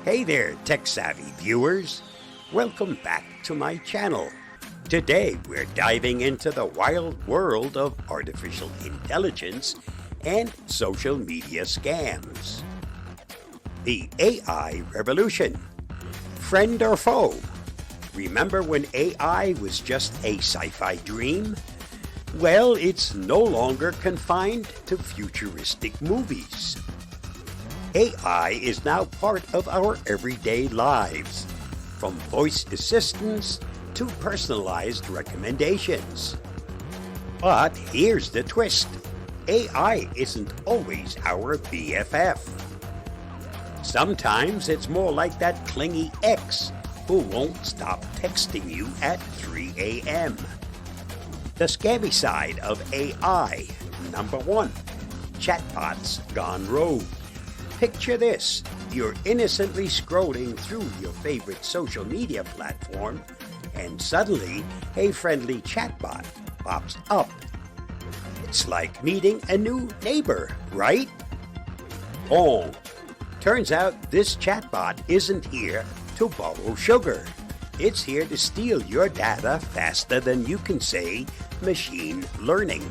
Hey there, tech-savvy viewers. Welcome back to my channel. Today we're diving into the wild world of artificial intelligence and social media scams. The AI revolution. Friend or foe? Remember when AI was just a sci-fi dream? Well, it's no longer confined to futuristic movies. AI is now part of our everyday lives, from voice assistants to personalized recommendations. But here's the twist. AI isn't always our BFF. Sometimes it's more like that clingy ex who won't stop texting you at 3 a.m. The scammy side of AI. Number 1. Chatbots gone rogue. Picture this. You're innocently scrolling through your favorite social media platform, and suddenly a friendly chatbot pops up. It's like meeting a new neighbor, right? Oh, turns out this chatbot isn't here to borrow sugar. It's here to steal your data faster than you can say machine learning.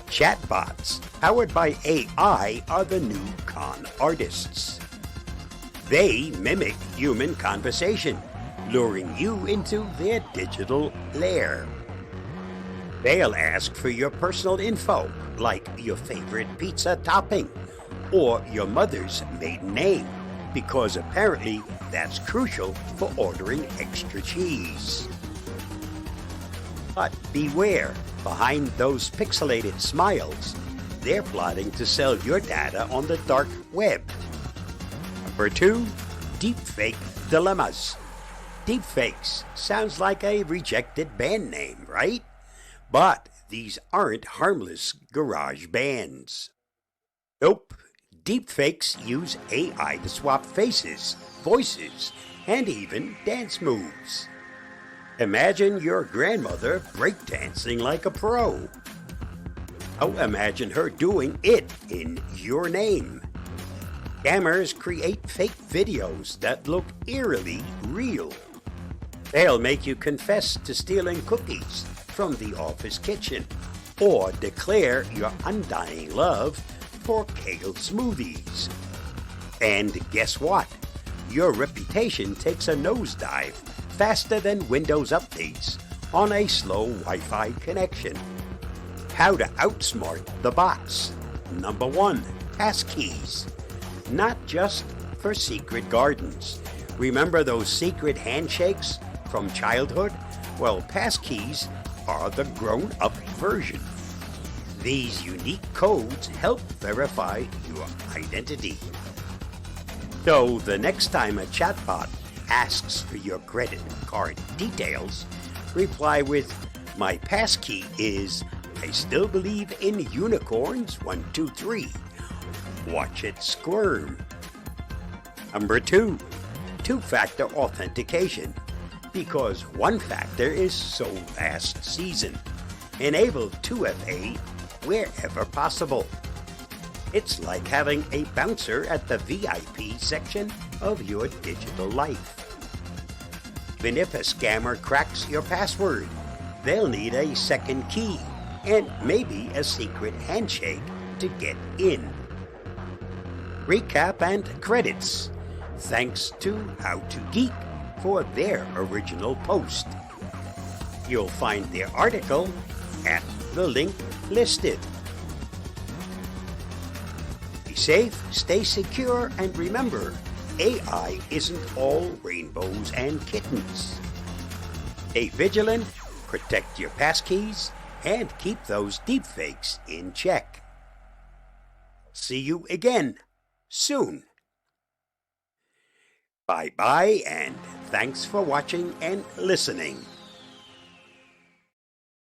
Chatbots, powered by AI, are the new con artists. They mimic human conversation, luring you into their digital lair. They'll ask for your personal info, like your favorite pizza topping or your mother's maiden name, because apparently that's crucial for ordering extra cheese. But beware, behind those pixelated smiles, they're plotting to sell your data on the dark web. Number 2, deepfake dilemmas. Deepfakes sounds like a rejected band name, right? But these aren't harmless garage bands. Nope. Deepfakes use AI to swap faces, voices, and even dance moves. Imagine your grandmother breakdancing like a pro. Oh, imagine her doing it in your name. Scammers create fake videos that look eerily real. They'll make you confess to stealing cookies from the office kitchen or declare your undying love for kale smoothies. And guess what? Your reputation takes a nosedive faster than Windows updates on a slow Wi-Fi connection. How to outsmart the bots. Number 1, passkeys. Not just for secret gardens. Remember those secret handshakes from childhood? Well, passkeys are the grown-up version. These unique codes help verify your identity. So the next time a chatbot asks for your credit card details, reply with, "My passkey is, I still believe in unicorns 1, 2, 3. Watch it squirm." Number 2, two-factor authentication. Because one factor is so last season. Enable 2FA wherever possible. It's like having a bouncer at the VIP section of your digital life. Even if a scammer cracks your password, they'll need a second key and maybe a secret handshake to get in. Recap and credits. Thanks to HowToGeek for their original post. You'll find their article at the link listed. Be safe, stay secure, and remember, AI isn't all rainbows and kittens. Stay vigilant, protect your passkeys, and keep those deepfakes in check. See you again soon. Bye-bye, and thanks for watching and listening.